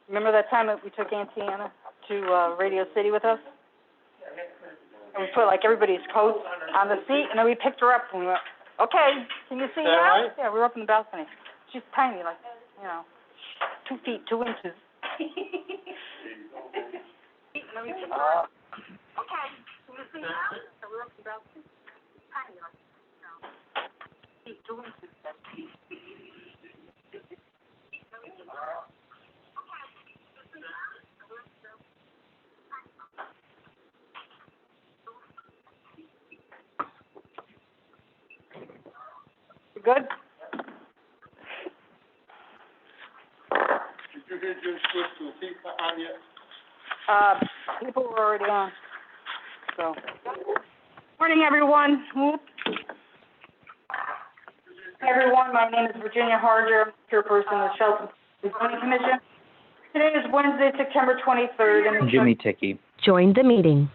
Remember that time that we took Auntie Anna to Radio City with us? And we put like everybody's coats on the seat, and then we picked her up and we went, okay, can you see now? Right? Yeah, we were up in the balcony. She's tiny, like, 2 feet, 2 inches. And then we picked her up. Okay, can you see now? So we were up in the balcony. Tiny, like, 2 feet, 2 inches. Good? Did you hear Jim switch to FIFA on yet? People were already on, so. Morning, everyone. Whoop. Hey, everyone, my name is Virginia Harger, chairperson of the Shelton Zoning Commission. Today is Wednesday, September 23rd, and Jimmy Ticky. Joined the meeting.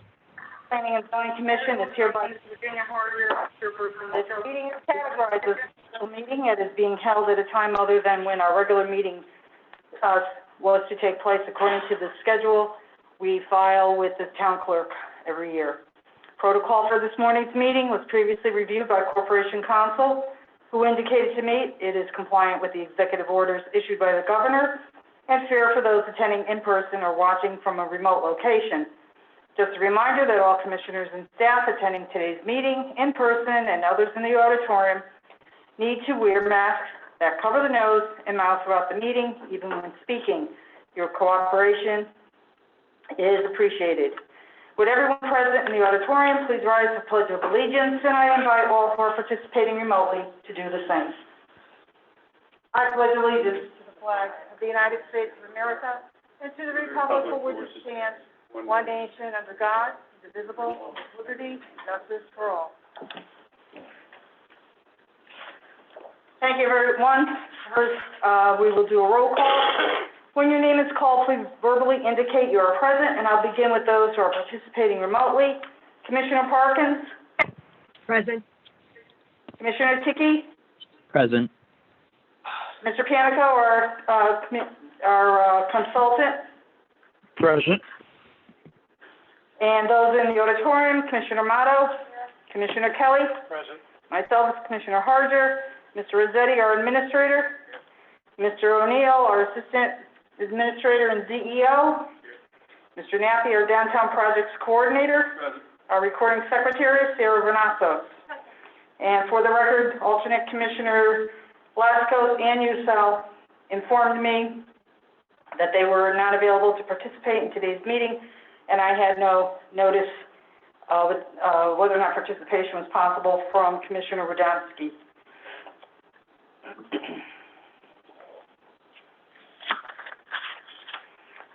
Planning and Zoning Commission is hereby Virginia Harger, chairperson. This meeting is categorized as a special meeting. It is being held at a time other than when our regular meeting was to take place according to the schedule we file with the town clerk every year. Protocol for this morning's meeting was previously reviewed by Corporation Counsel, who indicated to me it is compliant with the executive orders issued by the governor and fair for those attending in person or watching from a remote location. Just a reminder that all commissioners and staff attending today's meeting in person and others in the auditorium need to wear masks that cover the nose and mouth throughout the meeting, even when speaking. Your cooperation is appreciated. Would everyone present in the auditorium please rise to the Pledge of Allegiance, and I invite all who are participating remotely to do the same. I pledge allegiance to the flag of the United States of America and to the republic for which it stands, one nation under God, indivisible, with liberty and justice for all. Thank you, everyone. First, we will do a roll call. When your name is called, please verbally indicate you are present, and I'll begin with those who are participating remotely. Commissioner Parkins? Present. Commissioner Ticky? Present. Mr. Panico, our consultant? Present. And those in the auditorium, Commissioner Motto? Commissioner Kelly? Present. Myself, Commissioner Harger. Mr. Rossetti, our administrator. Mr. O'Neill, our assistant administrator and CEO. Mr. Nappy, our downtown projects coordinator. Present. Our recording secretary, Sarah Vernazos. And for the record, alternate Commissioner Blasco and Usel informed me that they were not available to participate in today's meeting, and I had no notice whether or not participation was possible from Commissioner Radomski.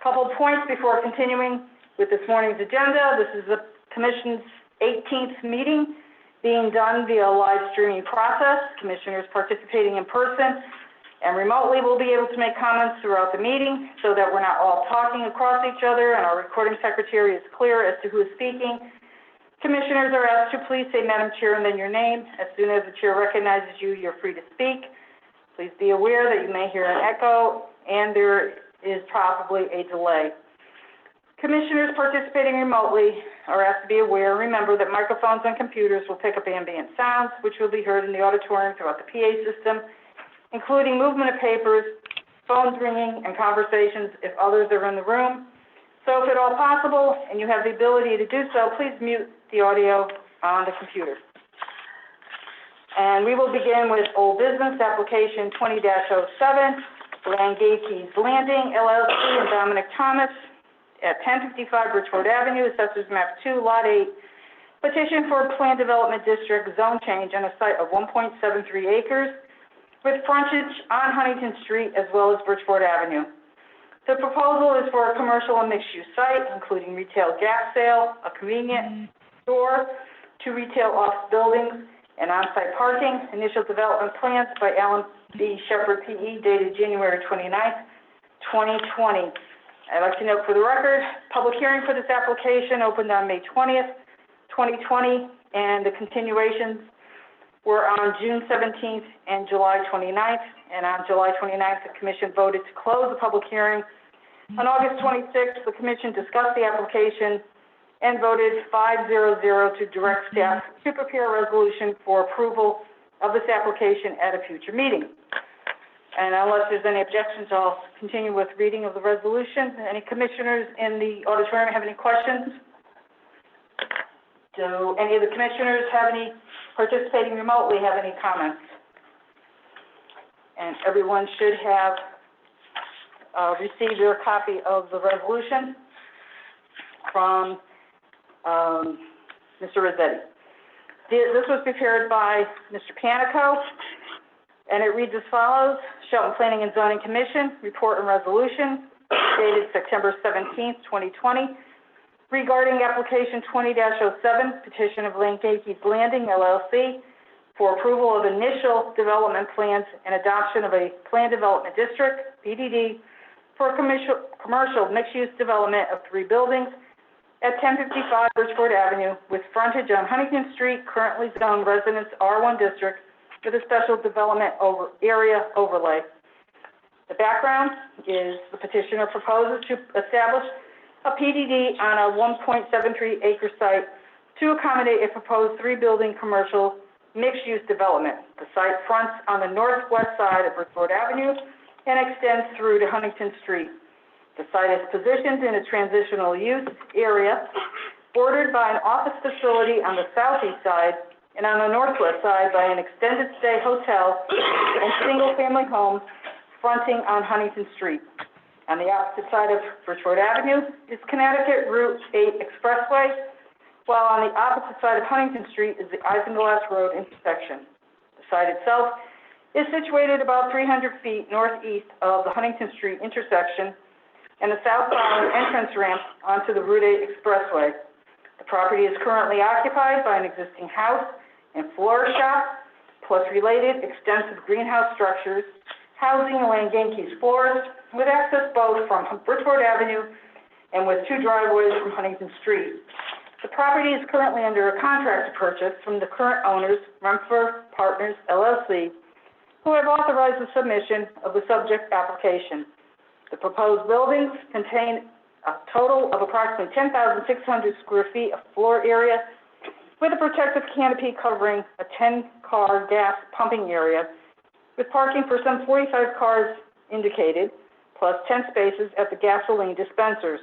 Couple points before continuing with this morning's agenda. This is the Commission's 18th meeting being done via live streaming process. Commissioners participating in person and remotely will be able to make comments throughout the meeting so that we're not all talking across each other and our recording secretary is clear as to who is speaking. Commissioners are asked to please say Madam Chair and then your name. As soon as the chair recognizes you, you're free to speak. Please be aware that you may hear an echo and there is probably a delay. Commissioners participating remotely are asked to be aware, remember that microphones and computers will pick up ambient sounds, which will be heard in the auditorium throughout the PA system, including movement of papers, phones ringing, and conversations if others are in the room. So if at all possible, and you have the ability to do so, please mute the audio on the computer. And we will begin with old business, application 20-07, Langakey's Landing, LLC, and Dominic Thomas at 1055 Bridgeport Avenue, Assessors Map 2, Lot 8, petition for a Plan Development District zone change on a site of 1.73 acres with frontage on Huntington Street as well as Bridgeport Avenue. The proposal is for a commercial and mixed-use site, including retail gas sale, a convenience store, 2 retail office buildings, and on-site parking. Initial development plans by Alan B. Shepard, P.E., dated January 29th, 2020. I'd like to note for the record, public hearing for this application opened on May 20th, 2020, and the continuations were on June 17th and July 29th. And on July 29th, the Commission voted to close the public hearing On August 26th, the commission discussed the application and voted 5-0 to direct staff to prepare a resolution for approval of this application at a future meeting. And unless there's any objections, I'll continue with reading of the resolution. Any commissioners in the auditorium have any questions? Do any of the commissioners have any, participating remotely, have any comments? And everyone should have received their copy of the resolution from Mr. Rossetti. This was prepared by Mr. Panico, and it reads as follows. Shelton Planning and Zoning Commission, report and resolution dated September 17th, 2020, regarding application 20-07, petition of Lanke's Landing, LLC, for approval of initial development plans and adoption of a plan development district, PDD, for a commercial mixed-use development of 3 buildings at 1055 Bridgeport Avenue with frontage on Huntington Street, currently zoned Residence R1 District, with a special development area overlay. The background is the petitioner proposes to establish a PDD on a 1.73-acre site to accommodate a proposed 3-building commercial mixed-use development. The site fronts on the northwest side of Bridgeport Avenue and extends through to Huntington Street. The site is positioned in a transitional use area bordered by an office facility on the southeast side and on the northwest side by an extended stay hotel and single-family home fronting on Huntington Street. On the opposite side of Bridgeport Avenue is Connecticut Route 8 Expressway, while on the opposite side of Huntington Street is the Isinglass Road intersection. The site itself is situated about 300 feet northeast of the Huntington Street intersection and the southbound entrance ramp onto the Route 8 Expressway. The property is currently occupied by an existing house and floor shop, plus related extensive greenhouse structures, housing Lanke's florist, with access both from Bridgeport Avenue and with 2 driveways from Huntington Street. The property is currently under a contract to purchase from the current owners, Rumford Partners, LLC, who have authorized the submission of the subject application. The proposed buildings contain a total of approximately 10,600 square feet of floor area with a protective canopy covering a 10-car gas pumping area with parking for some 45 cars indicated, plus 10 spaces at the gasoline dispensers.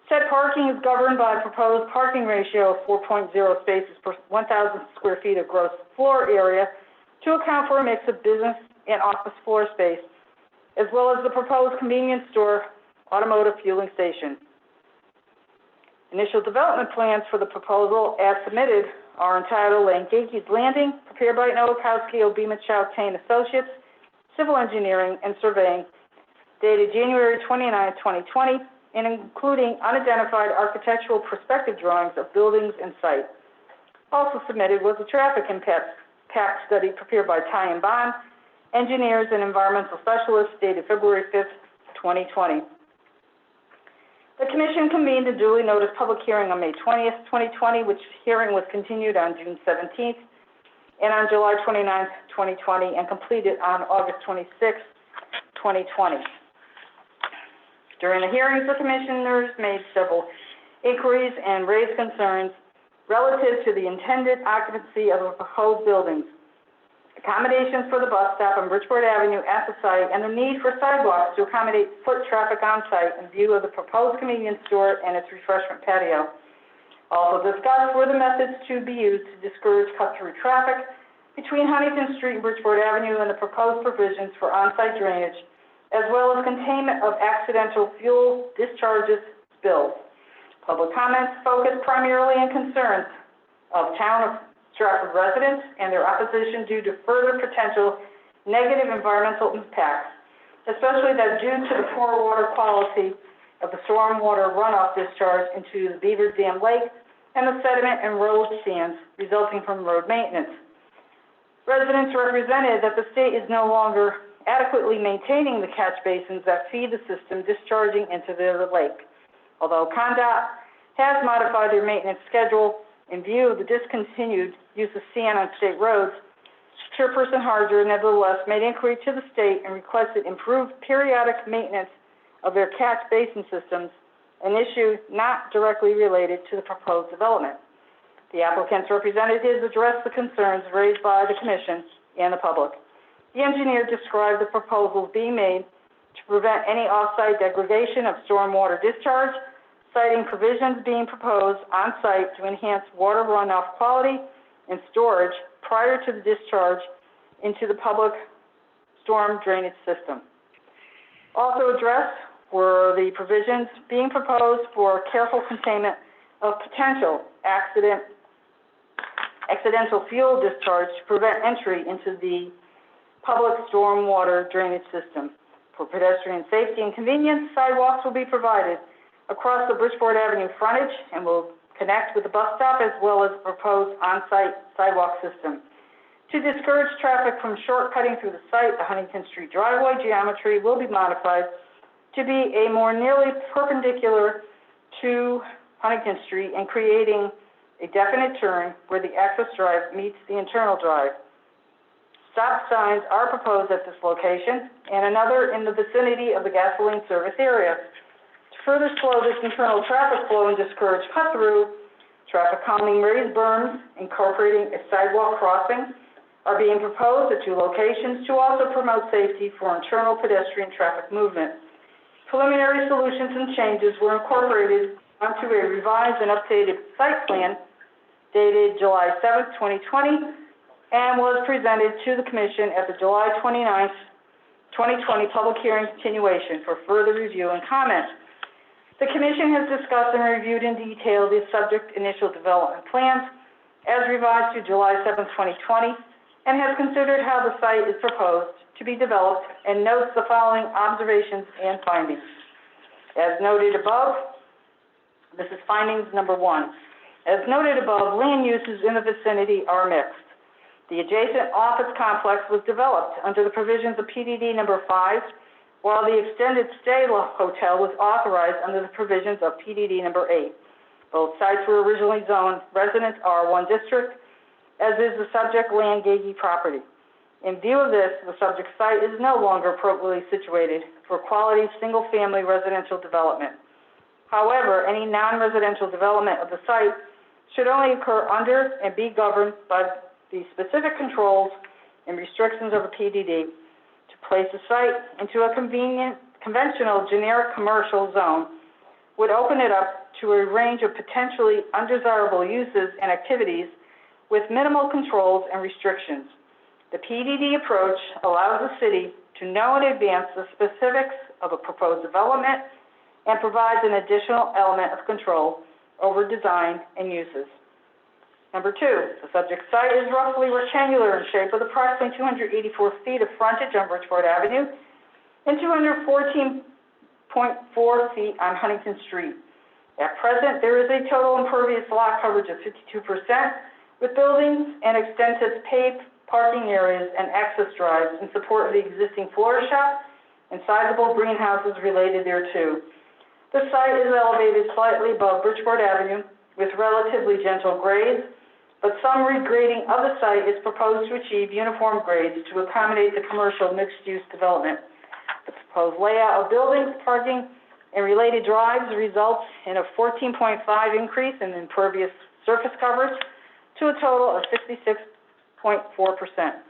Said parking is governed by a proposed parking ratio of 4.0 spaces per 1,000 square feet of gross floor area to account for a mix of business and office floor space, as well as the proposed convenience store, automotive fueling station. Initial development plans for the proposal, as submitted, are entitled Lanke's Landing, prepared by Nowakowski, Obima, Chowtain Associates, Civil Engineering and Surveying, dated January 29, 2020, and including unidentified architectural perspective drawings of buildings and site. Also submitted was a traffic impact study prepared by Ty and Bond, engineers and environmental specialists, dated February 5th, 2020. The Commission convened a duly noticed public hearing on May 20th, 2020, which hearing was continued on June 17th and on July 29th, 2020, and completed on August 26th, 2020. During the hearings, the Commissioners made several inquiries and raised concerns relative to the intended occupancy of the proposed buildings, accommodations for the bus stop on Bridgeport Avenue at the site, and the need for sidewalks to accommodate foot traffic on site in view of the proposed convenience store and its refreshment patio. Also discussed were the methods to be used to discourage cut-through traffic between Huntington Street and Bridgeport Avenue and the proposed provisions for on-site drainage, as well as containment of accidental fuel discharges spills. Public comments focused primarily on concerns of town of Stratford residents and their opposition due to further potential negative environmental impacts, especially that due to the poor water quality of the stormwater runoff discharge into the Beaver Dam Lake and the sediment and road sands resulting from road maintenance. Residents represented that the state is no longer adequately maintaining the catch basins that feed the system discharging into the lake. Although ConnDOT has modified their maintenance schedule in view of the discontinued use of sand on state roads, Chairperson Harger nevertheless made inquiry to the state and requested improved periodic maintenance of their catch basin systems, an issue not directly related to the proposed development. The applicant's representatives addressed the concerns raised by the Commission and the public. The engineer described the proposals being made to prevent any off-site degradation of stormwater discharge, citing provisions being proposed on-site to enhance water runoff quality and storage prior to the discharge into the public storm drainage system. Also addressed were the provisions being proposed for careful containment of potential accidental fuel discharge to prevent entry into the public stormwater drainage system. For pedestrian safety and convenience, sidewalks will be provided across the Bridgeport Avenue frontage and will connect with the bus stop as well as the proposed on-site sidewalk system. To discourage traffic from shortcutting through the site, the Huntington Street driveway geometry will be modified to be a more nearly perpendicular to Huntington Street and creating a definite turn where the access drive meets the internal drive. Stop signs are proposed at this location and another in the vicinity of the gasoline service area. To further slow this internal traffic flow and discourage cut-through, traffic calming raised berms incorporating a sidewalk crossing are being proposed at 2 locations to also promote safety for internal pedestrian traffic movement. Preliminary solutions and changes were incorporated onto a revised and updated site plan dated July 7, 2020, and was presented to the Commission at the July 29, 2020 public hearing continuation for further review and comment. The Commission has discussed and reviewed in detail the subject initial development plans as revised to July 7, 2020, and has considered how the site is proposed to be developed and notes the following observations and findings. As noted above, this is findings number 1. As noted above, land uses in the vicinity are mixed. The adjacent office complex was developed under the provisions of PDD number 5, while the extended stay hotel was authorized under the provisions of PDD number 8. Both sites were originally zoned Residence R1 district, as is the subject land Gagey property. In view of this, the subject site is no longer appropriately situated for quality single-family residential development. However, any non-residential development of the site should only occur under and be governed by the specific controls and restrictions of a PDD. To place the site into a conventional generic commercial zone would open it up to a range of potentially undesirable uses and activities with minimal controls and restrictions. The PDD approach allows the city to know in advance the specifics of a proposed development and provides an additional element of control over design and uses. Number 2, the subject site is roughly rectangular in shape with approximately 284 feet of frontage on Bridgeport Avenue and 214.4 feet on Huntington Street. At present, there is a total impervious lot coverage of 52%, with buildings and extensive paved parking areas and access drives in support of the existing florist shop and sizable greenhouses related thereto. The site is elevated slightly above Bridgeport Avenue with relatively gentle grades, but some regrading of the site is proposed to achieve uniform grades to accommodate the commercial mixed-use development. The proposed layout of buildings, parking, and related drives results in a 14.5 increase in impervious surface coverage to a total of 66.4%.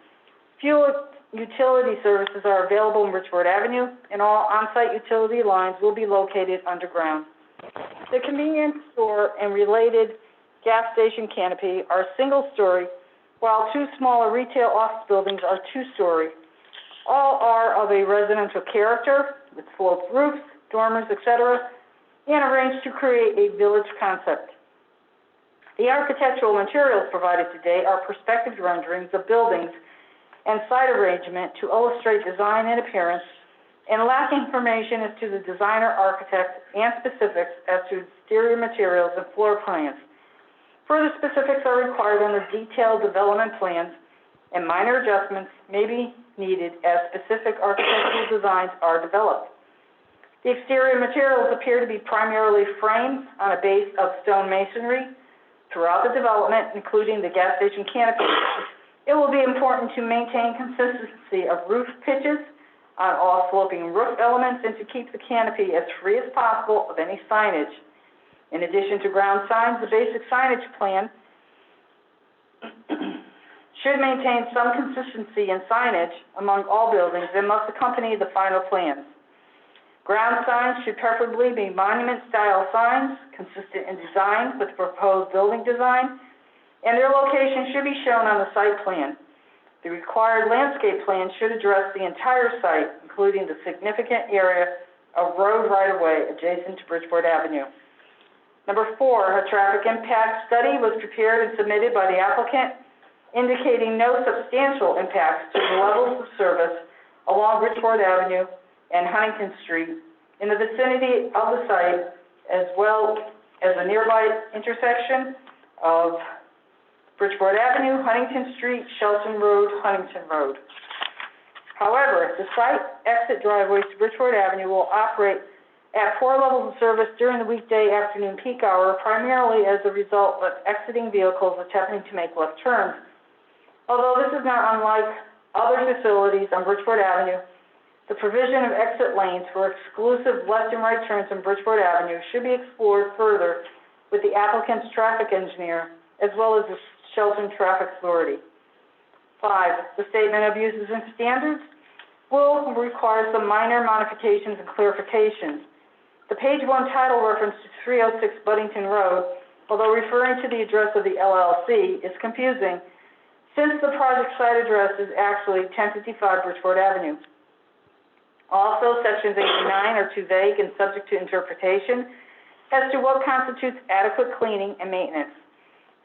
Fuel utility services are available in Bridgeport Avenue, and all on-site utility lines will be located underground. The convenience store and related gas station canopy are single-story, while 2 smaller retail office buildings are 2-story. All are of a residential character, with sloped roofs, dormers, etc., and arranged to create a village concept. The architectural materials provided today are perspective renderings of buildings and site arrangement to illustrate design and appearance, and lack information as to the designer, architect, and specifics as to exterior materials and floor plans. Further specifics are required on the detailed development plans, and minor adjustments may be needed as specific architectural designs are developed. The exterior materials appear to be primarily framed on a base of stone masonry throughout the development, including the gas station canopy. It will be important to maintain consistency of roof pitches, on all sloping roof elements and to keep the canopy as free as possible of any signage. In addition to ground signs, the basic signage plan should maintain some consistency in signage among all buildings and must accompany the final plans. Ground signs should preferably be monument-style signs, consistent in design with the proposed building design, and their location should be shown on the site plan. The required landscape plan should address the entire site, including the significant area of road right-of-way adjacent to Bridgeport Avenue. Number 4, a traffic impact study was prepared and submitted by the applicant, indicating no substantial impacts to the levels of service along Bridgeport Avenue and Huntington Street in the vicinity of the site, as well as a nearby intersection of Bridgeport Avenue, Huntington Street, Shelton Road, Huntington Road. However, the site exit driveways to Bridgeport Avenue will operate at 4 levels of service during the weekday afternoon peak hour, primarily as a result of exiting vehicles attempting to make left turns. Although this is not unlike other facilities on Bridgeport Avenue, the provision of exit lanes for exclusive left and right turns on Bridgeport Avenue should be explored further with the applicant's traffic engineer, as well as the Shelton Traffic Authority. 5, the statement of uses and standards will require some minor modifications and clarifications. The page 1 title reference to 306 Buddington Road, although referring to the address of the LLC, is confusing, since the project site address is actually 1055 Bridgeport Avenue. Also, sections 8 and 9 are too vague and subject to interpretation as to what constitutes adequate cleaning and maintenance.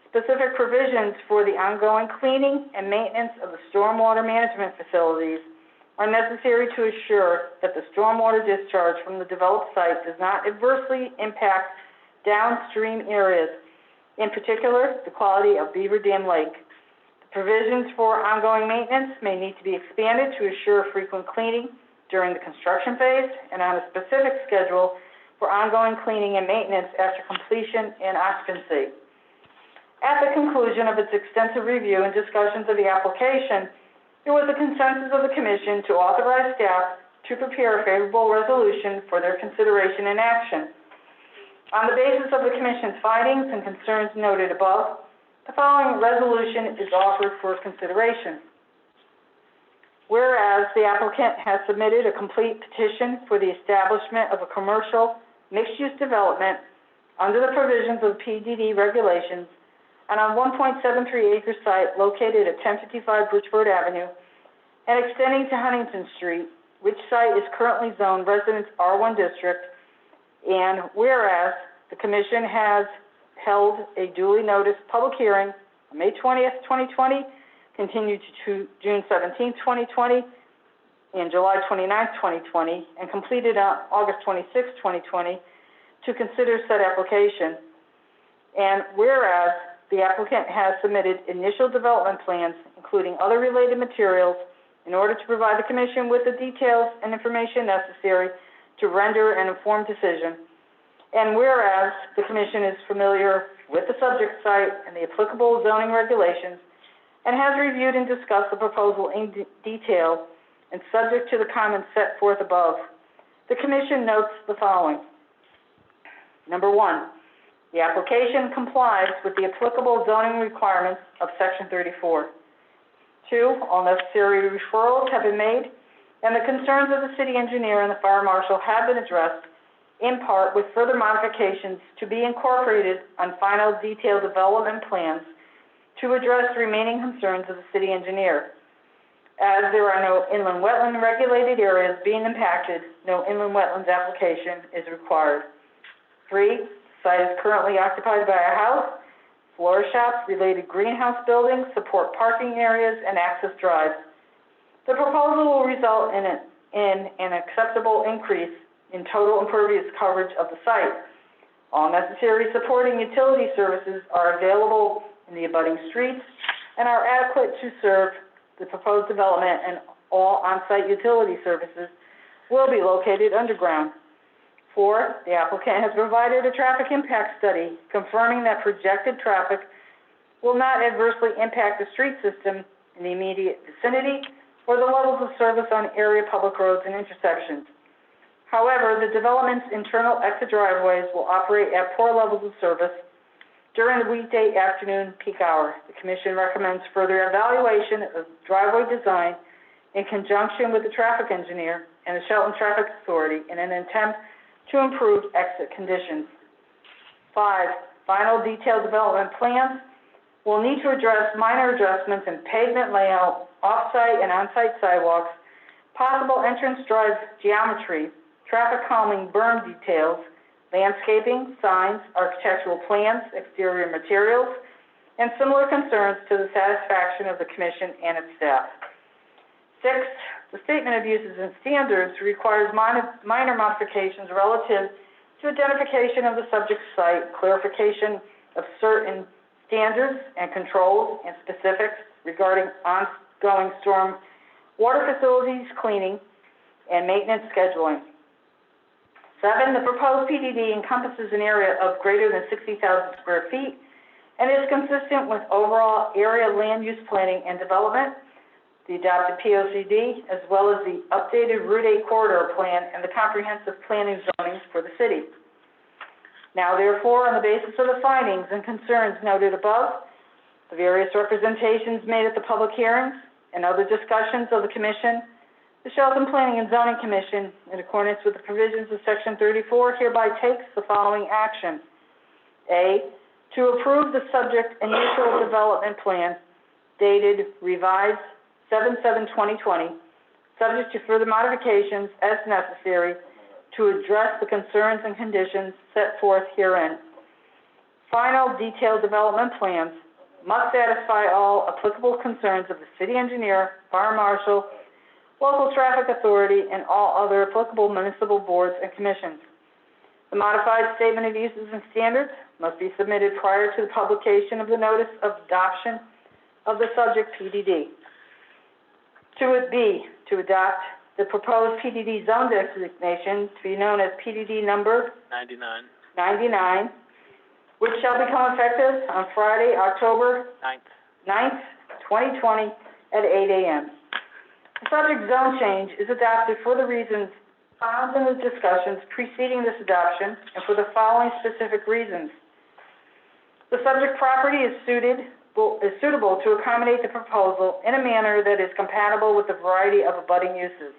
Specific provisions for the ongoing cleaning and maintenance of the stormwater management facilities are necessary to assure that the stormwater discharge from the developed site does not adversely impact downstream areas, in particular, the quality of Beaver Dam Lake. The provisions for ongoing maintenance may need to be expanded to assure frequent cleaning during the construction phase and on a specific schedule for ongoing cleaning and maintenance after completion and occupancy. At the conclusion of its extensive review and discussions of the application, there was a consensus of the Commission to authorize staff to prepare a favorable resolution for their consideration and action. On the basis of the Commission's findings and concerns noted above, the following resolution is offered for consideration. Whereas the applicant has submitted a complete petition for the establishment of a commercial mixed-use development under the provisions of PDD regulations and on 1.73-acre site located at 1055 Bridgeport Avenue and extending to Huntington Street, which site is currently zoned Residence R1 District, and whereas the Commission has held a duly noticed public hearing on May 20th, 2020, continued to June 17th, 2020, and July 29th, 2020, and completed on August 26th, 2020, to consider said application. And whereas the applicant has submitted initial development plans, including other related materials, in order to provide the Commission with the details and information necessary to render an informed decision. And whereas the Commission is familiar with the subject site and the applicable zoning regulations, and has reviewed and discussed the proposal in detail and subject to the comments set forth above, the Commission notes the following. Number 1, the application complies with the applicable zoning requirements of Section 34. 2, all necessary referrals have been made, and the concerns of the city engineer and the fire marshal have been addressed, in part with further modifications to be incorporated on final detailed development plans to address the remaining concerns of the city engineer. As there are no inland wetland regulated areas being impacted, no inland wetlands application is required. 3, the site is currently occupied by a house, floor shops, related greenhouse buildings, support parking areas, and access drives. The proposal will result in an acceptable increase in total impervious coverage of the site. All necessary supporting utility services are available in the abutting streets and are adequate to serve the proposed development, and all on-site utility services will be located underground. 4, the applicant has provided a traffic impact study confirming that projected traffic will not adversely impact the street system in the immediate vicinity or the levels of service on area public roads and intersections. However, the development's internal exit driveways will operate at poor levels of service during the weekday afternoon peak hour. The Commission recommends further evaluation of driveway design in conjunction with the traffic engineer and the Shelton Traffic Authority in an attempt to improve exit conditions. 5, final detailed development plans will need to address minor adjustments in pavement layout, off-site and on-site sidewalks, possible entrance drive geometry, traffic calming berm details, landscaping, signs, architectural plans, exterior materials, and similar concerns to the satisfaction of the Commission and its staff. 6, the Statement of Uses and Standards requires minor modifications relative to identification of the subject site, clarification of certain standards and controls and specifics regarding ongoing storm water facilities cleaning and maintenance scheduling. 7, the proposed PDD encompasses an area of greater than 60,000 square feet and is consistent with overall area land use planning and development, the adopted POCD, as well as the updated Route 8 corridor plan and the comprehensive planning zoning for the city. Now, therefore, on the basis of the findings and concerns noted above, the various representations made at the public hearings, and other discussions of the Commission, the Shelton Planning and Zoning Commission, in accordance with the provisions of Section 34, hereby takes the following action. A, to approve the subject initial development plan dated revised 7/7/2020, subject to further modifications as necessary to address the concerns and conditions set forth herein. Final detailed development plans must satisfy all applicable concerns of the city engineer, fire marshal, local traffic authority, and all other applicable municipal boards and commissions. The modified Statement of Uses and Standards must be submitted prior to the publication of the notice of adoption of the subject PDD. To adopt the proposed PDD zone designation to be known as PDD number 99, which shall become effective on Friday, October 9th, 2020 at 8 a.m. The subject zone change is adopted for the reasons found in the discussions preceding this adoption and for the following specific reasons. The subject property is suitable to accommodate the proposal in a manner that is compatible with the variety of abutting uses.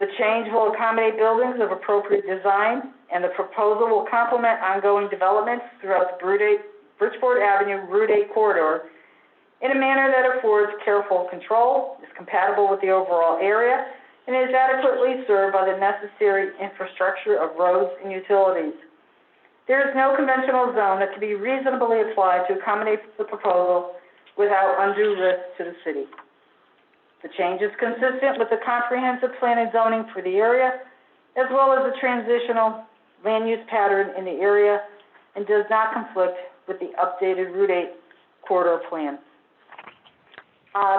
The change will accommodate buildings of appropriate design, and the proposal will complement ongoing developments throughout the Bridgeport Avenue Route 8 corridor in a manner that affords careful control, is compatible with the overall area, and is adequately served by the necessary infrastructure of roads and utilities. There is no conventional zone that can be reasonably applied to accommodate the proposal without undue risk to the city. The change is consistent with the comprehensive plan and zoning for the area, as well as the transitional land use pattern in the area, and does not conflict with the updated Route 8 corridor plan.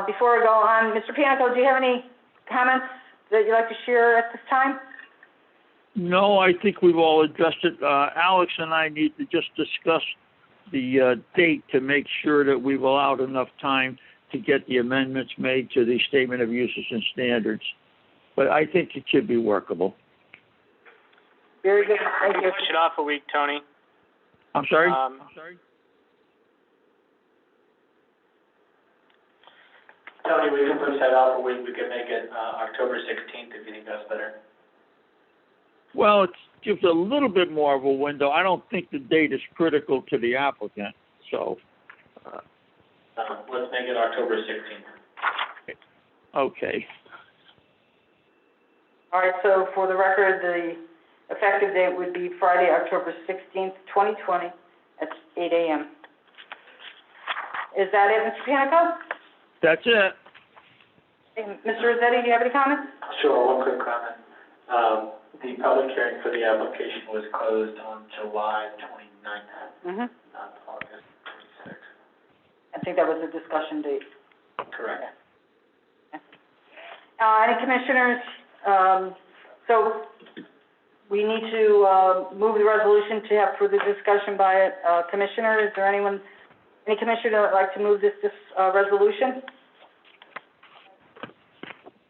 Before I go on, Mr. Panico, do you have any comments that you'd like to share at this time? No, I think we've all addressed it. Alex and I need to just discuss the date to make sure that we've allowed enough time to get the amendments made to the Statement of Uses and Standards. But I think it should be workable. Very good. Thank you. Push it off a week, Tony. I'm sorry? Tony, we can push that off a week. We can make it October 16th if you think that's better. Well, it gives a little bit more of a window. I don't think the date is critical to the applicant, so. Let's make it October 16th. Okay. All right, so for the record, the effective date would be Friday, October 16th, 2020, at 8 a.m. Is that it, Mr. Panico? That's it. Hey, Mr. Rossetti, do you have any comments? Sure, one quick comment. The public hearing for the application was closed on July 29th, not August 26th. I think that was a discussion date. Correct. Any commissioners, so we need to move the resolution to have further discussion by a commissioner. Is there any commissioner that would like to move this resolution?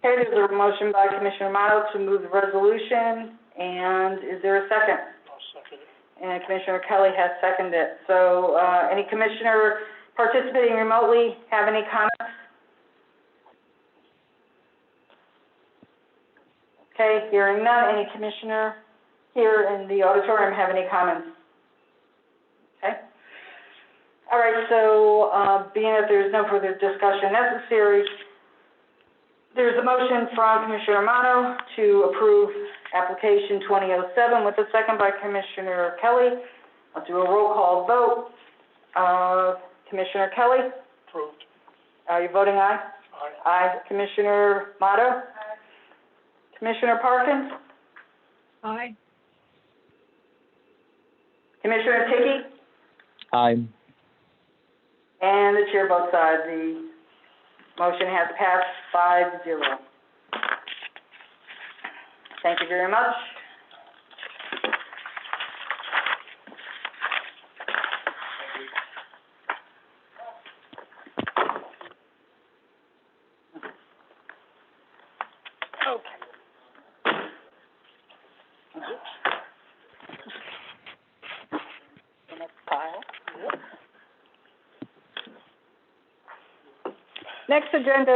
Okay, there's a motion by Commissioner Amato to move the resolution, and is there a second? I'll second it. And Commissioner Kelly has seconded it. So, any commissioner participating remotely have any comments? Okay, hearing none. Any commissioner here in the auditorium have any comments? Okay. All right, so, being that there's no further discussion necessary, there's a motion from Commissioner Amato to approve application 2007 with a second by Commissioner Kelly. I'll do a roll call vote. Commissioner Kelly, Approved. are you voting aye? Aye. Aye. Commissioner Amato? Aye. Commissioner Parkins? Aye. Commissioner Ticky? Aye. And the chair votes aye. The motion has passed 5-0. Thank you very much. The next pile. Next agenda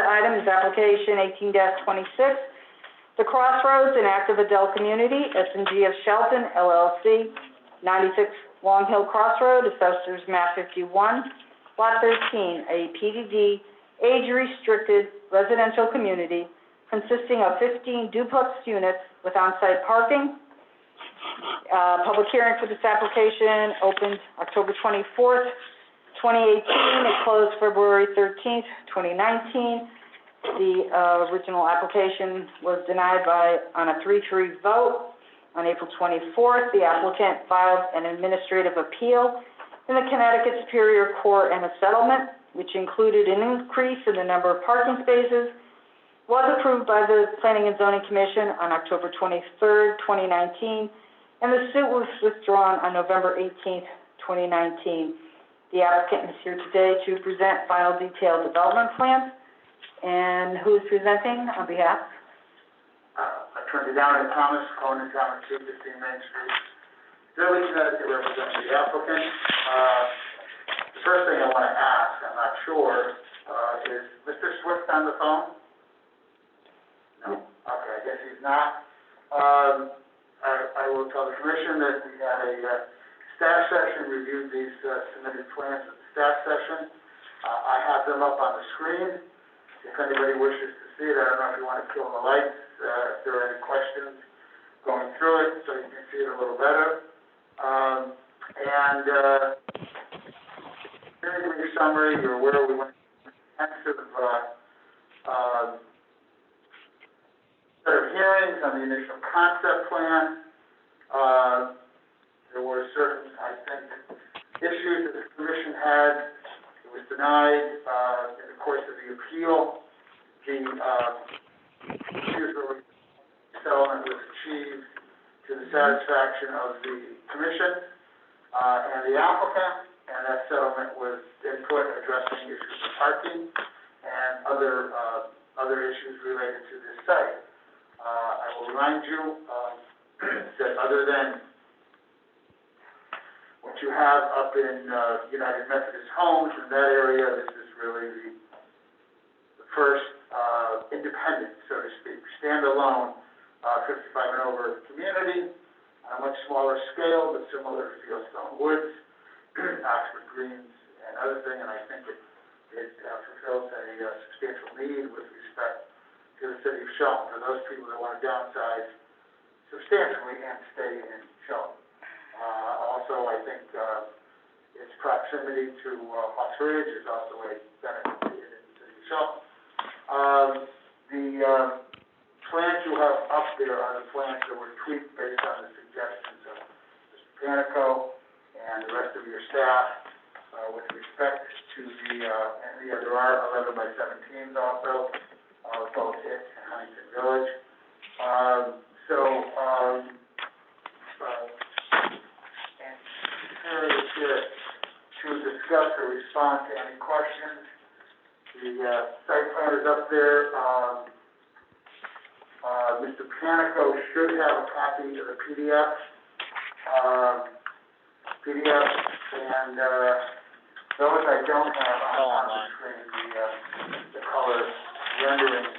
item is application 18-26, The Crossroads, an active adult community, S&G of Shelton, LLC, 96 Long Hill Crossroad, Assessors Map 51, Lot 13, a PDD, age-restricted residential community consisting of 15 duplex units with on-site parking. Public hearing for this application opened October 24th, 2018, it closed February 13th, 2019. The original application was denied on a 3-3 vote. On April 24th, the applicant filed an administrative appeal in the Connecticut Superior Court, and a settlement, which included an increase in the number of parking spaces, was approved by the Planning and Zoning Commission on October 23rd, 2019, and the suit was withdrawn on November 18th, 2019. The applicant is here today to present final detailed development plans. And who is presenting on behalf? Attorney Dominic Thomas, Conan Thomas, 215 Main Street, Village, Connecticut, representing the applicant. The first thing I want to ask, I'm not sure, is Mr. Swift on the phone? No? Okay, I guess he's not. I will tell the commission that we had a staff session, reviewed these submitted plans at the staff session. I have them up on the screen. If anybody wishes to see it, I don't know if you want to kill the lights, if there are any questions going through it, so you can see it a little better. Very brief summary, you're aware we went through an extensive set of hearings on the initial concept plan. There were certain, I think, issues that the commission had. It was denied in the course of the appeal. The settlement was achieved to the satisfaction of the commission and the applicant, and that settlement was input addressing issues of parking and other issues related to this site. I will remind you that other than what you have up in United Methodist Homes, in that area, this is really the first independent, so to speak, standalone 55 and over community on a much smaller scale, but similar to Fieldstone Woods, Oxford Greens, and other thing, and I think it fulfills a substantial need with respect to the city of Shelton, for those people that want to downsize substantially and stay in Shelton. Also, I think its proximity to Hawks Ridge is also a benefit in the city of Shelton. The plans you have up there are the plans that were tweaked based on the suggestions of Mr. Panico and the rest of your staff with respect to there are 11 by 17s also, both it and Huntington Village. And Terry is here to discuss or respond to any questions The site plan is up there. Mr. Panico should have a copy of the PDF, and, those I don't have on the screen, the color renderings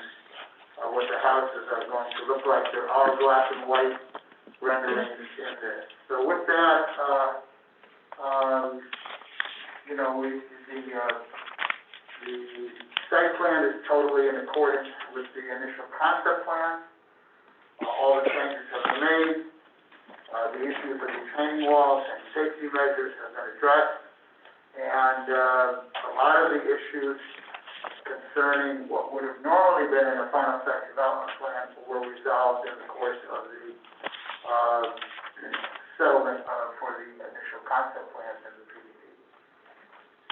of what the houses are going to look like. They're all black and white renderings in there. So with that, you know, the site plan is totally in accordance with the initial concept plan. All the changes have been made. The issue of the retaining walls and safety measures have been addressed. And, a lot of the issues concerning what would have normally been in a final site development plan were resolved in the course of the, settlement, for the initial concept plans and the PDD.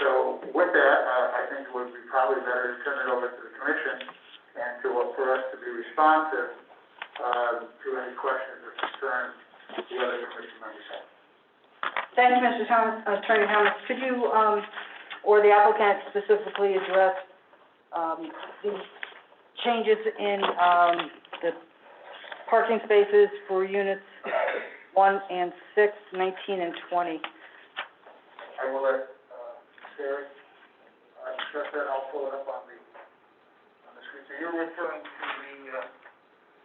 So with that, I think it would be probably better to turn it over to the commission and for us to be responsive, to any questions or concerns the other commission members have. Thank you, Mr. Thomas, Attorney Thomas. Could you, or the applicant specifically address, the changes in, the parking spaces for units 1 and 6, 19 and 20? I will let, Sarah, discuss that. I'll pull it up on the screen. So you're referring to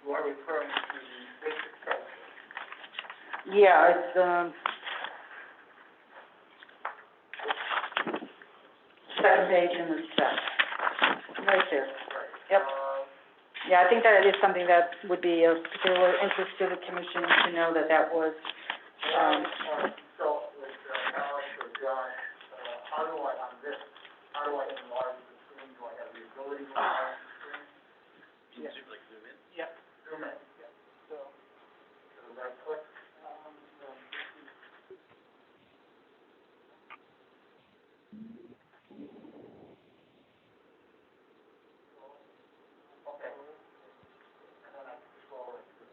you are referring to the basic site. Yeah, it's, second page in the spec, right there. Yep. Yeah, I think that is something that would be of particular interest to the commission to know that that was, So with Alex or Josh, how do I enlarge the screen? Do I have the ability to enlarge the screen? Yeah. Zoom in? Yeah, zoom in, yeah. So right click. Okay. And then I can scroll right through.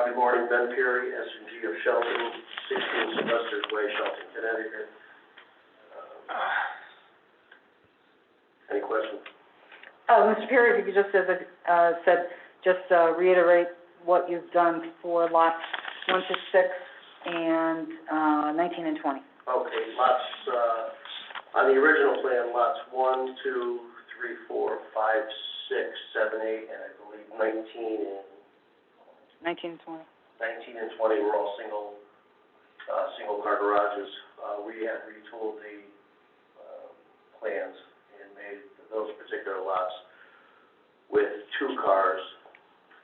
Good morning, Ben Perry, S&G of Shelton, 16 Sylvester's Way, Shelton, Connecticut. Any questions? oh, Mr. Perry, if you could just reiterate what you've done for lots 1 to 6 and, 19 and 20. Okay, lots, on the original plan, lots 1, 2, 3, 4, 5, 6, 7, 8, and I believe 19 19 and 20. and 20 were all single car garages. We had retooled the, plans and made those particular lots with 2 cars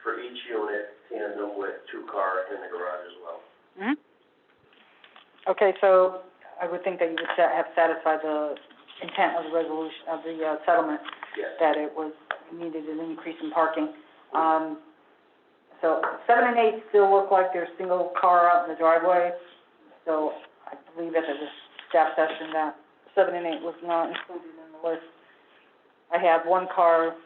for each unit, tandem with 2 car in the garage as well. Mm-hmm. Okay, so I would think that you would have satisfied the intent of the resolution, of the, settlement, Yes. that it was, needed an increase in parking. So 7 and 8 still look like they're single car out in the driveway, so I believe at the staff session that 7 and 8 was not included in the list. I have 1 car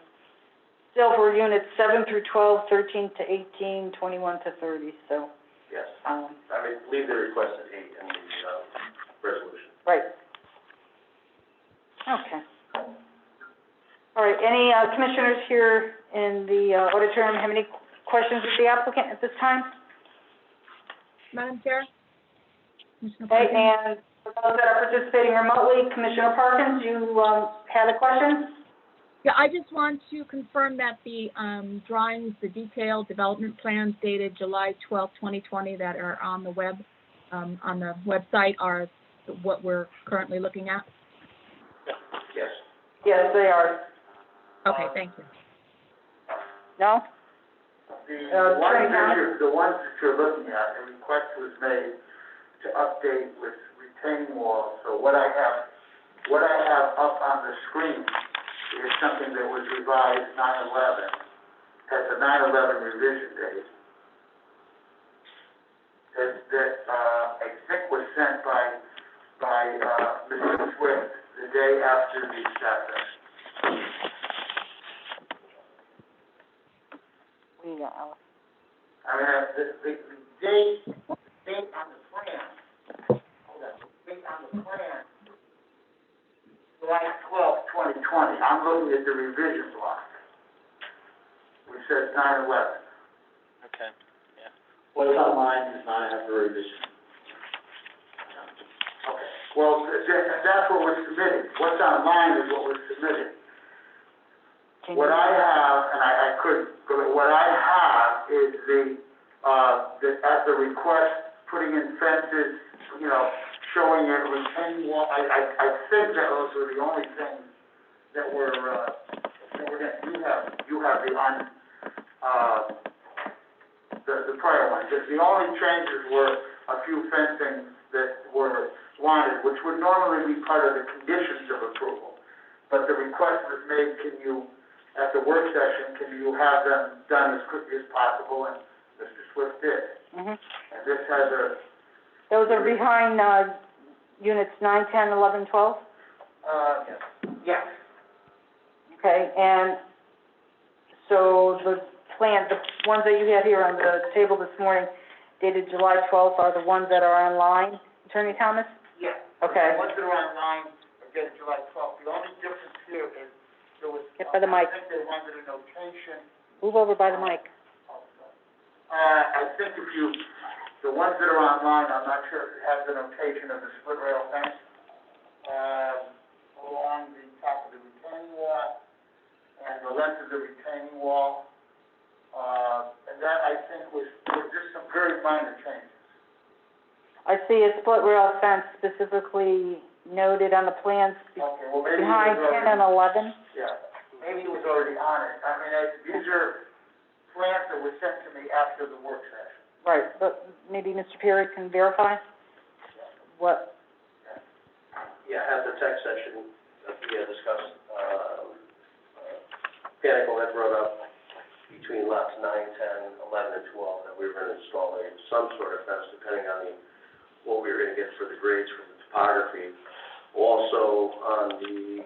still for units 7 through 12, 13 to 18, 21 to 30, so, Yes. I believe they requested 8 in the, resolution. right. Okay. All right, any, commissioners here in the, auditorium have any questions of the applicant at this time? Madam Chair? Commissioner Okay, Parkins? and for those that are participating remotely, Commissioner Parkins, you, had a question? Yeah, I just want to confirm that the drawings, the detailed development plans dated July 12, 2020, that are on the website are what we're currently looking at? Yes. Yes, they are. Okay, thank you. No? The ones that you're looking at, a request was made to update with retaining walls. So what I have up on the screen is something that was revised 9/11, has a 9/11 revision date. That I think was sent by Mr. Swift the day after the assessment. What do you got, Alice? I mean, the date on the plan I'm looking at the revision block, which says 9/11. Okay, yeah. What's online does not have a revision. Okay, well, that's what was submitted. What's online is what was submitted. What I have, and I could, what I have is at the request, putting in fences, you know, showing a retaining wall. I think that those were the only things that were you have the prior one. The only changes were a few fencing that were wanted, which would normally be part of the conditions of approval. But the request was made, at the work session, can you have them done as quickly as possible, and Mr. Swift did. Mm-hmm. And this has Those are behind, units 9, 10, 11, 12? yes. Okay, and so the ones that you had here on the table this morning, dated July 12th, are the ones that are online, Attorney Thomas? Yes. Okay. The ones that are online are dated July 12th. The only difference here is there was, Get by the mic. I think they wanted a notation. Move over by the mic. I think the ones that are online, I'm not sure if it has the notation of the split rail fence, along the top of the retaining wall and the length of the retaining wall. And that, I think, was just some very minor changes. I see a split rail fence specifically noted on the plans Okay, well, maybe behind it was 10 and 11. Yeah, maybe it was already on it. I mean, these are plans that were sent to me after the work session. Right, but maybe Mr. Perry can verify what, Yeah, at the tech session, we had discussed, Panico had brought up between lots 9, 10, 11, and 12, that we were gonna install some sort of fence, depending on what we were gonna get for the grades, for the topography. Also, on the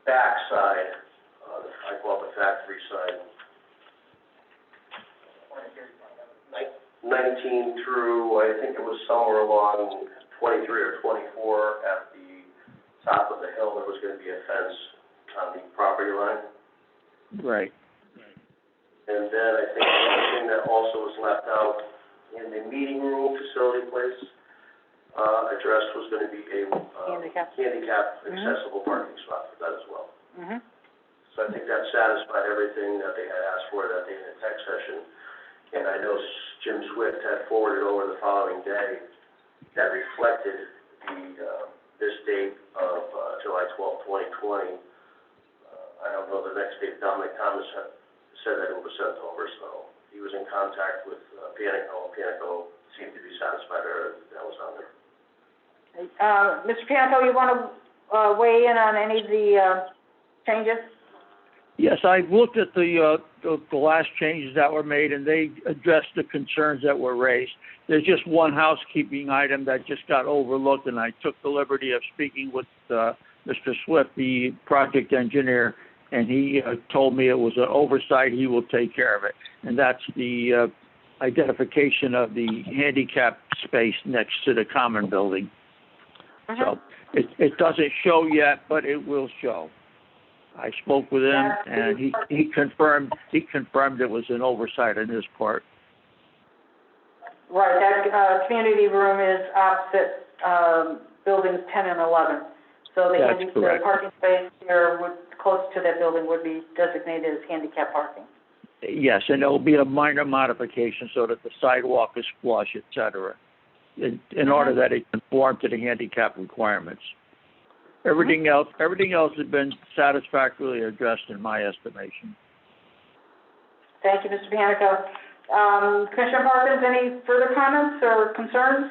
back side, I call it the factory side, 19 through, I think it was somewhere along 23 or 24 at the top of the hill, there was gonna be a fence on the property line. Right. And then I think one thing that also was left out in the meeting room facility place, addressed was gonna be a, Handicap. handicap accessible parking spot for that as well. mhm. So I think that satisfied everything that they had asked for that day in the tech session. And I know Jim Swift had forwarded over the following day that reflected this date of, July 12th, 2020. I don't know the next date, Dominic Thomas said that it was sent over, so he was in contact with, Panico. Panico seemed to be satisfied that was on there. Mr. Pianto, you want to, weigh in on any of the, changes? Yes, I've looked at the last changes that were made, and they addressed the concerns that were raised. There's just one housekeeping item that just got overlooked, and I took the liberty of speaking with Mr. Swift, the project engineer, and he told me it was an oversight. He will take care of it, and that's the identification of the handicap space next to the common building. So it doesn't show yet, but it will show. I spoke with him, and he confirmed it was an oversight on his part. Right, that, community room is opposite, buildings 10 and 11. So That's the correct. parking space here close to that building would be designated as handicap parking. Yes, and there will be a minor modification so that the sidewalk is flush, et cetera, in order that it conform to the handicap requirements. Everything else has been satisfactorily addressed in my estimation. Thank you, Mr. Panico. Commissioner Parkins, any further comments or concerns?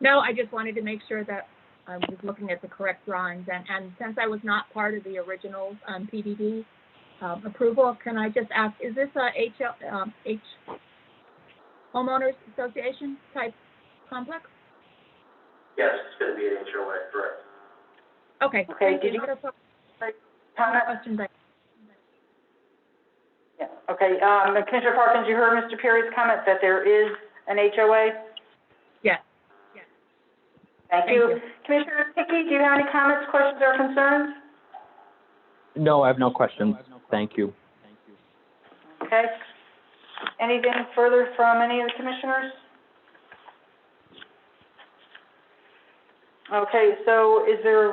No, I just wanted to make sure that I was looking at the correct drawings, and since I was not part of the original, PDD, approval, can I just ask, is this a homeowners association type complex? Yes, it's gonna be an HOA, correct. Okay, Okay, thank did you. you- Other Comment? questions? Yeah, okay, Commissioner Parkins, you heard Mr. Perry's comment that there is an HOA? Yes. Thank you. Commissioner Hickey, do you have any comments, questions, or concerns? No, I have no questions. Thank you. Okay. Anything further from any of the commissioners? Okay, so is there,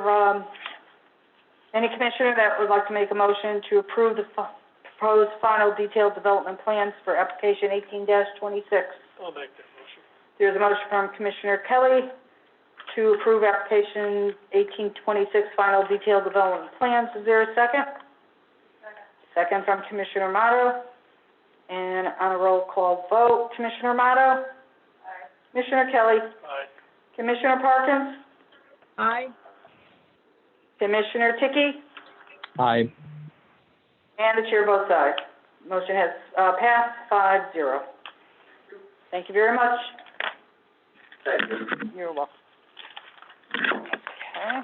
any commissioner that would like to make a motion to approve the proposed final detailed development plans for application 18-26? I'll make that motion. There's a motion from Commissioner Kelly to approve application 1826 final detailed development plans. Is there a second? Second from Commissioner Motto. And on a roll call vote, Commissioner Motto? Aye. Commissioner Kelly? Aye. Commissioner Parkins? Aye. Commissioner Ticky? Aye. And the chair votes aye. Motion has, passed 5-0. Thank you very much. Thank you. You're welcome. Okay.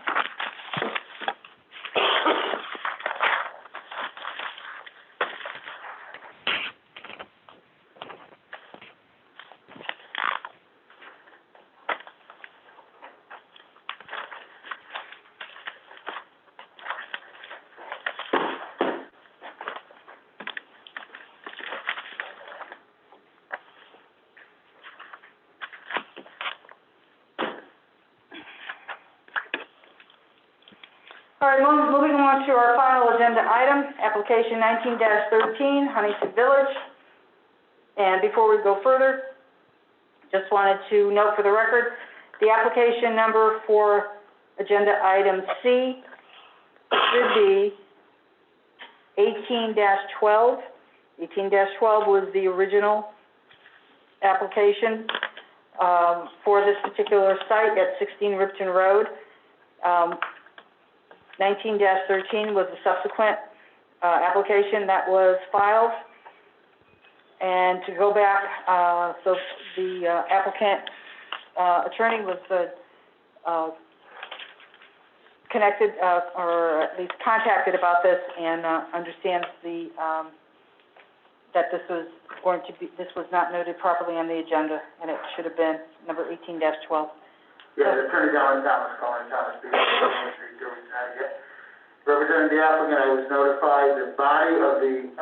All right, moving on to our final agenda item, application 19-13, Huntington Village. And before we go further, just wanted to note for the record, the application number for agenda item C should be 18-12. 18-12 was the original application for this particular site at 16 Ripton Road. 19-13 was the subsequent application that was filed. And to go back, so the applicant attorney was connected or at least contacted about this and understands that this was not noted properly on the agenda, and it should have been number 18-12. Yeah, Attorney Thomas calling, Thomas speaking, representing the applicant, I was notified the body of the,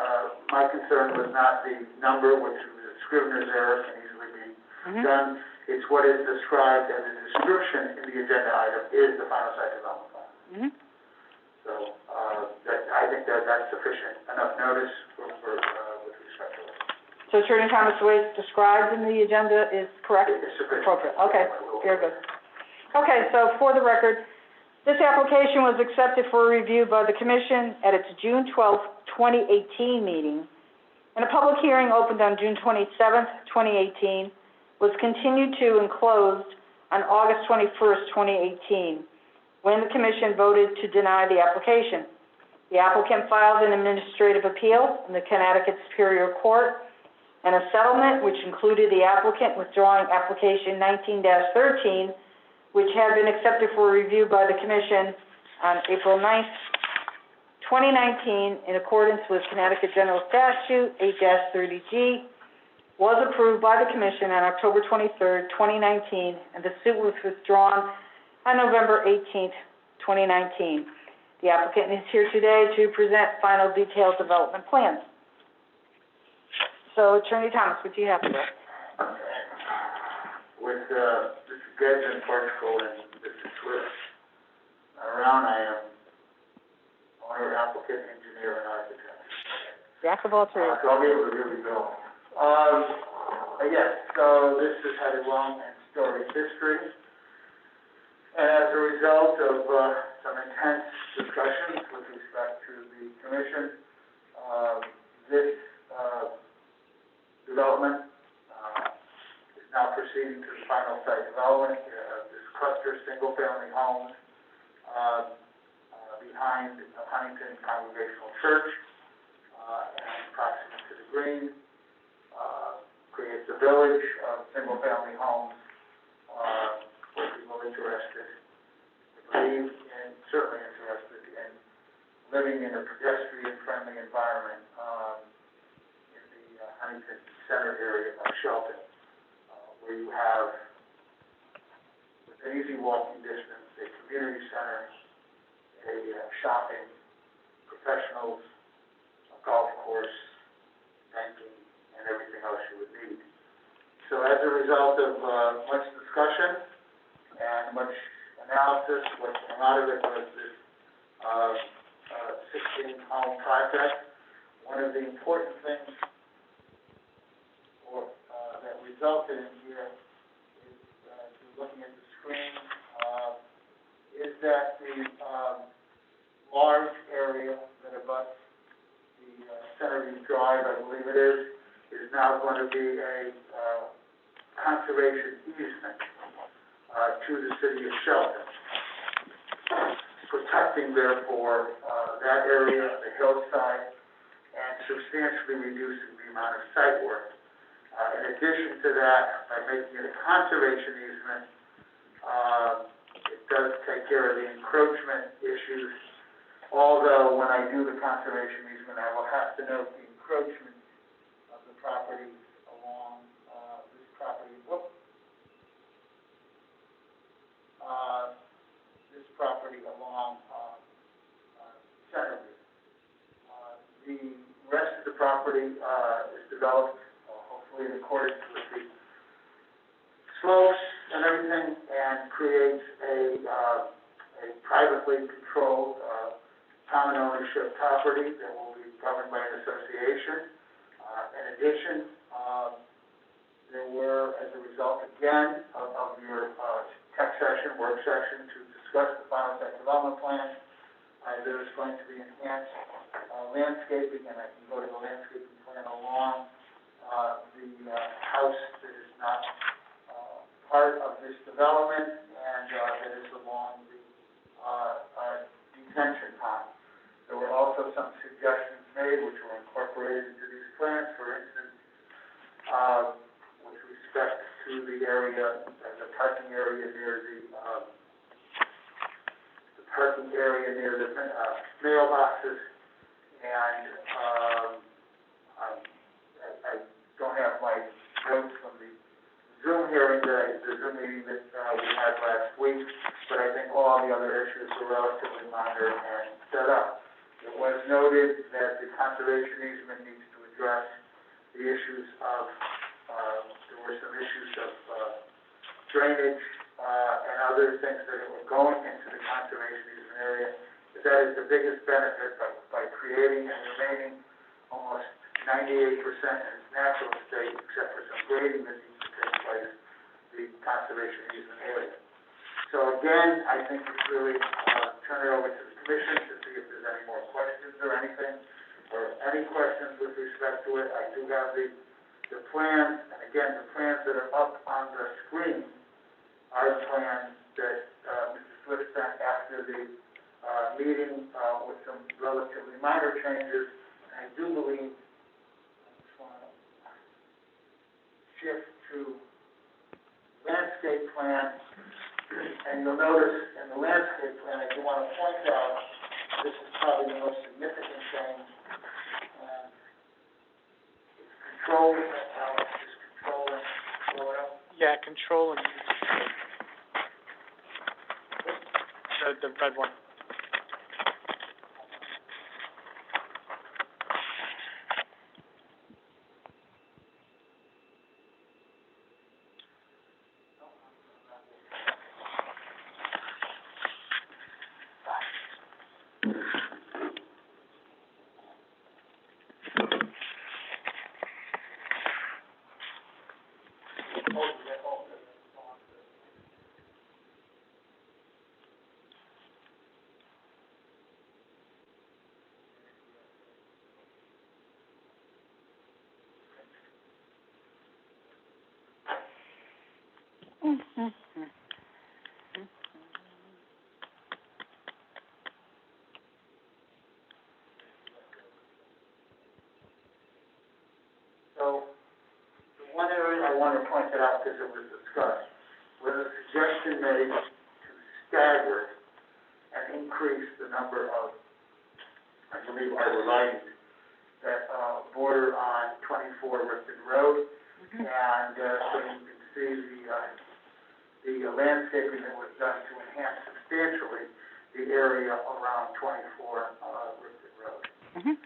my concern was not the number, which was a Scrivener's error, can easily be done. It's what is described as a description in the agenda item is the final site development plan. So, I think that's sufficient enough notice for with respect to it. So Attorney Thomas, the way it's described in the agenda is correct? It's sufficient. Appropriate, okay, very good. Okay, so for the record, this application was accepted for review by the Commission at its June 12th, 2018 meeting, and a public hearing opened on June 27th, 2018, was continued to and closed on August 21st, 2018, when the Commission voted to deny the application. The applicant filed an administrative appeal in the Connecticut Superior Court, and a settlement which included the applicant withdrawing application 19-13, which had been accepted for review by the Commission on April 9th, 2019, in accordance with Connecticut General Statute 8-30G, was approved by the Commission on October 23rd, 2019, and the suit was withdrawn on November 18th, 2019. The applicant is here today to present final detailed development plans. So, Attorney Thomas, what do you have for us? With Mr. Geddes in Portugal and Mr. Swift around, I am owner, applicant, engineer, and architect. Jack of all trades. So I'll be able to really go. Yes, so this has had a long and storied history. And as a result of some intense discussions with respect to the commission, this development is now proceeding to the final site development. This cluster single-family homes behind Huntington Congregational Church and proximate to the green creates a village of single-family homes for people interested, and certainly interested in living in a pedestrian-friendly environment in the Huntington Center area of Shelton, where you have, within easy walking distance, a community center, a shopping, professional kennels, a golf course, banking, and everything else you would need. So as a result of, much discussion and much analysis, what came out of it was this, 16-home project. One of the important things that resulted in here is, if you're looking at the screen, is that the, large area that abuts the, Centerview Drive, I believe it is now going to be a, conservation easement, to the city of Shelton, protecting therefore, that area, the hillside, and substantially reducing the amount of site work. In addition to that, by making it a conservation easement, it does take care of the encroachment issues. Although when I do the conservation easement, I will have to note the encroachment of the property along, this property, this property along, Centerview. The rest of the property, is developed, hopefully in accordance with the slopes and everything, and creates a privately controlled, common ownership property that will be governed by an association. In addition, there were, as a result again of your, tech session, work session, to discuss the final site development plan, there is going to be enhanced, landscaping, and I can go to the landscaping plan along, the, house that is not, part of this development, and, that is along the, detention pond. There were also some suggestions made which were incorporated into these plans, for instance, with respect to the area, the parking area near the mailboxes, and, I don't have my notes from the Zoom hearing, the Zoom meeting that, we had last week, but I think all the other issues were relatively minor and set up. It was noted that the conservation easement needs to address the issues of, there were some issues of, drainage, and other things that were going into the conservation easement area. But that is the biggest benefit by creating and remaining almost 98% in its natural state, except for some grading that needs to take place, the conservation easement area. So again, I think it's really, turn it over to the commission to see if there's any more questions or anything, or any questions with respect to it. I do have the plans, and again, the plans that are up on the screen are the plans that, Mr. Swift sent after the, meeting, with some relatively minor changes. And I do believe, I just want to shift to landscape plan, and you'll notice in the landscape plan, I do want to point out, this is probably the most significant change, and it's controlling, Alex is controlling, soil. Yeah, control and the red one. So, the one area I want to point it out, because it was discussed, was a suggestion made to stagger and increase the number of, I believe, arborvitaes that, border on 24 Ripton Road. And, so you can see the landscaping that was done to enhance substantially the area around 24, Ripton Road. Mhm.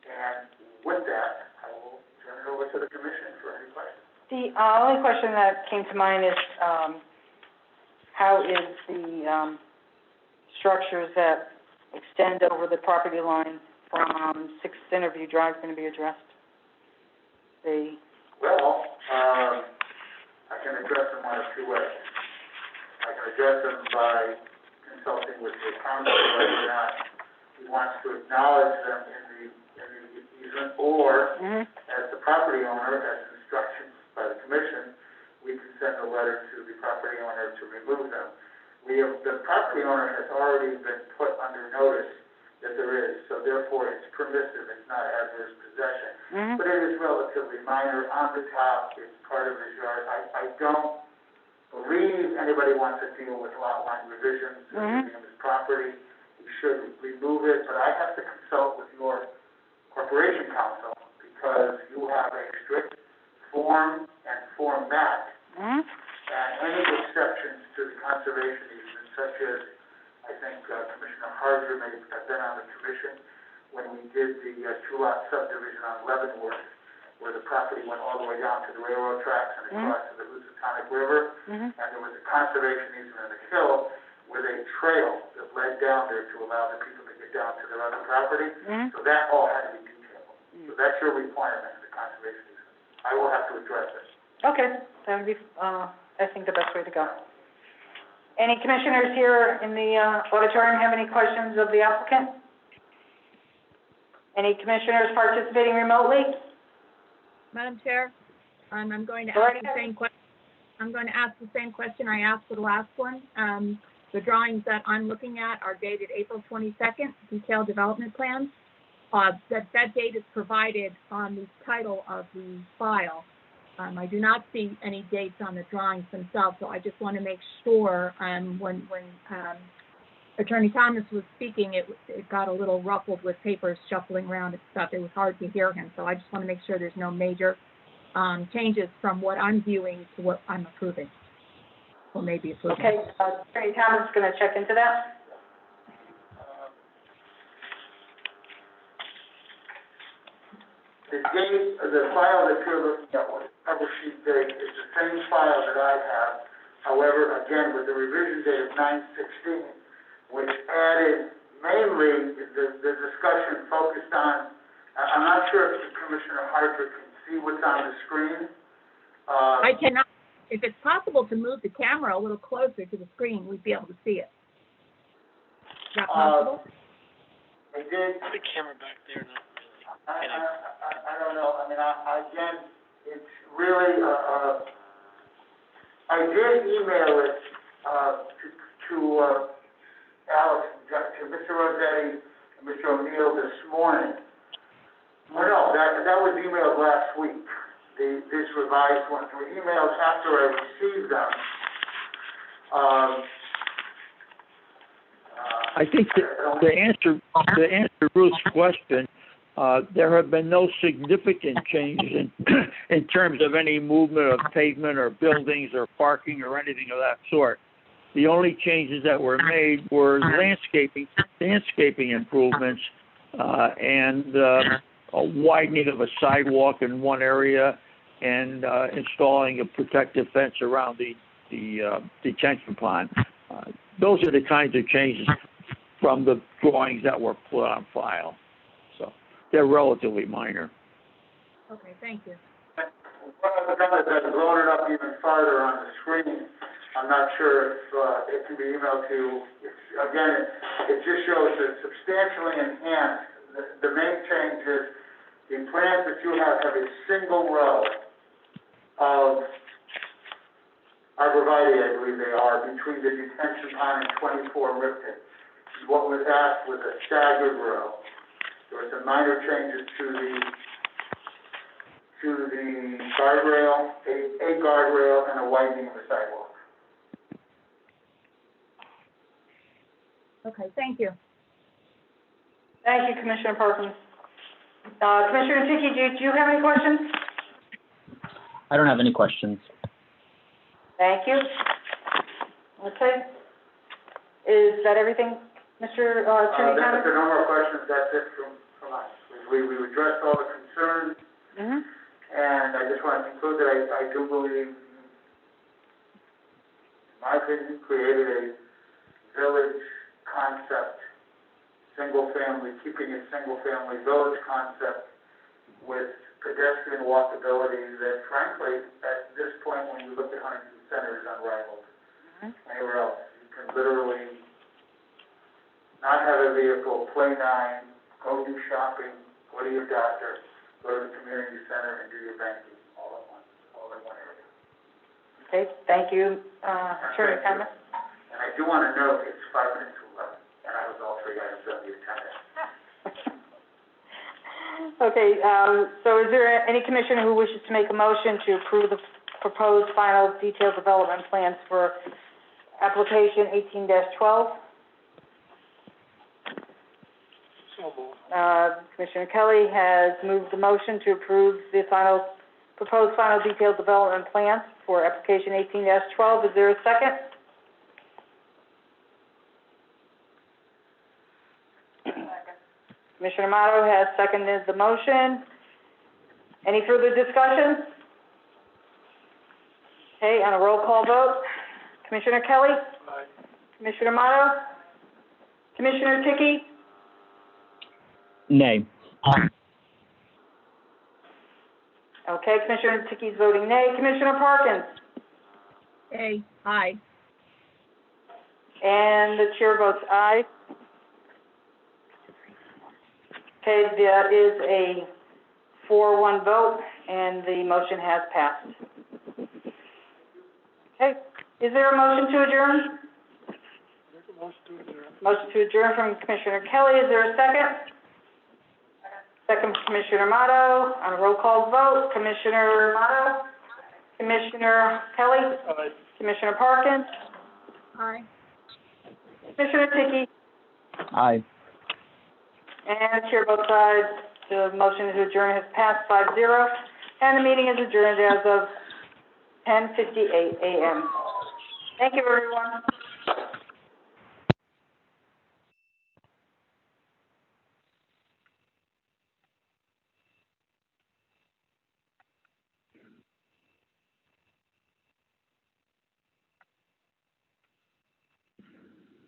And with that, I will turn it over to the commission for any questions. The only question that came to mind is, how is the, structures that extend over the property line from Sixth Interview Drive going to be addressed? Well, I can address them one of two ways. I can address them by consulting with the council whether or not he wants to acknowledge them in the easement, or Mhm. as the property owner, as instructions by the commission, we can send a letter to the property owner to remove them. The property owner has already been put under notice that there is, so therefore it's permissive, it's not adverse possession. Mhm. But it is relatively minor on the top, it's part of his yard. I don't believe anybody wants to deal with lot line revisions of his property. You should remove it, but I have to consult with your corporation counsel, because you have a strict form and format, Mhm. and any exceptions to the conservation easement, such as, I think, Commissioner Harder may have been on the commission when we did the two-lot subdivision on Leavenworth, where the property went all the way down to the railroad tracks and across to the Housatonic River, Mhm. and there was a conservation easement on the hill with a trail that led down there to allow the people to get down to their other property. Mhm. So that all had to be detailed. So that's your requirement, the conservation easement. I will have to address it. Okay, that would be, I think, the best way to go. Any commissioners here in the, auditorium have any questions of the applicant? Any commissioners participating remotely? Madam Chair, I'm going to Go right ask the ahead. same question. I'm going to ask the same question I asked for the last one. The drawings that I'm looking at are dated April 22nd, detailed development plans. That date is provided on the title of the file. I do not see any dates on the drawings themselves, so I just want to make sure, when Attorney Thomas was speaking, it got a little ruffled with papers shuffling around and stuff. It was hard to hear him, so I just want to make sure there's no major changes from what I'm viewing to what I'm approving, or maybe approving. Okay, Attorney Thomas is gonna check into that. The date, the file that you're looking at, with the cover sheet date, is the same file that I have. However, again, with the revision date of 9/16, which added mainly the discussion focused on, I'm not sure if Commissioner Harper can see what's on the screen. I cannot, if it's possible to move the camera a little closer to the screen, we'd be able to see it. Is that possible? I did, Put the camera back there, not really. I don't know, I mean, again, it's really, I did email it, to Alex, to Mr. Rossetti and Mr. O'Neill this morning. Oh, no, that was emailed last week, this revised one, so emails after I received them. I think the answer Ruth's question, there have been no significant changes in terms of any movement of pavement or buildings or parking or anything of that sort. The only changes that were made were landscaping improvements, and a widening of a sidewalk in one area, and installing a protective fence around the detention pond. Those are the kinds of changes from the drawings that were put on file. So they're relatively minor. Okay, thank you. One of the numbers that's blown it up even farther on the screen, I'm not sure if it can be emailed to you. Again, it just shows that substantially enhanced. The main change is the plans that you have a single row of arborvitae, I believe they are, between the detention pond and 24 Ripton. What was asked was a staggered row. There were some minor changes to the guardrail, a guardrail, and a widening of the sidewalk. Okay, thank you. Thank you, Commissioner Perkins. Commissioner Dickey, do you have any questions? I don't have any questions. Thank you. Okay. Is that everything, Mr. Attorney If Thomas? there are no more questions, that's it from us. We we've addressed all the concerns, Mhm. and I just want to conclude that I do believe, in my opinion, created a village concept, keeping it single-family village concept with pedestrian walkability that frankly, at this point, when you look at Huntington Center, is unrivaled. Anywhere else, you can literally not have a vehicle, play nine, go do shopping, go to your doctor, go to the community center and do your banking all in one area. Okay, thank you, Attorney Thomas. And I do want to note, it's 5 minutes to 11, and I was all 3 items on the agenda. Okay, so is there any commissioner who wishes to make a motion to approve the proposed final detailed development plans for application 18-12? Commissioner Kelly has moved the motion to approve the proposed final detailed development plans for application 18-12. Is there a second? Commissioner Amato has seconded the motion. Any further discussion? Okay, on a roll call vote, Commissioner Kelly? Aye. Commissioner Amato? Commissioner Ticky? Nay. Okay, Commissioner Ticky's voting nay. Commissioner Parkins? Aye. And the chair votes aye. Okay, that is a 4-1 vote, and the motion has passed. Okay, is there a motion to adjourn? Motion to adjourn from Commissioner Kelly. Is there a second? Second, Commissioner Amato. On a roll call vote, Commissioner Amato? Commissioner Kelly? Aye. Commissioner Parkins? Aye. Commissioner Ticky? Aye. And chair votes aye. The motion to adjourn has passed 5-0, and the meeting is adjourned as of 10:58 a.m. Thank you, everyone.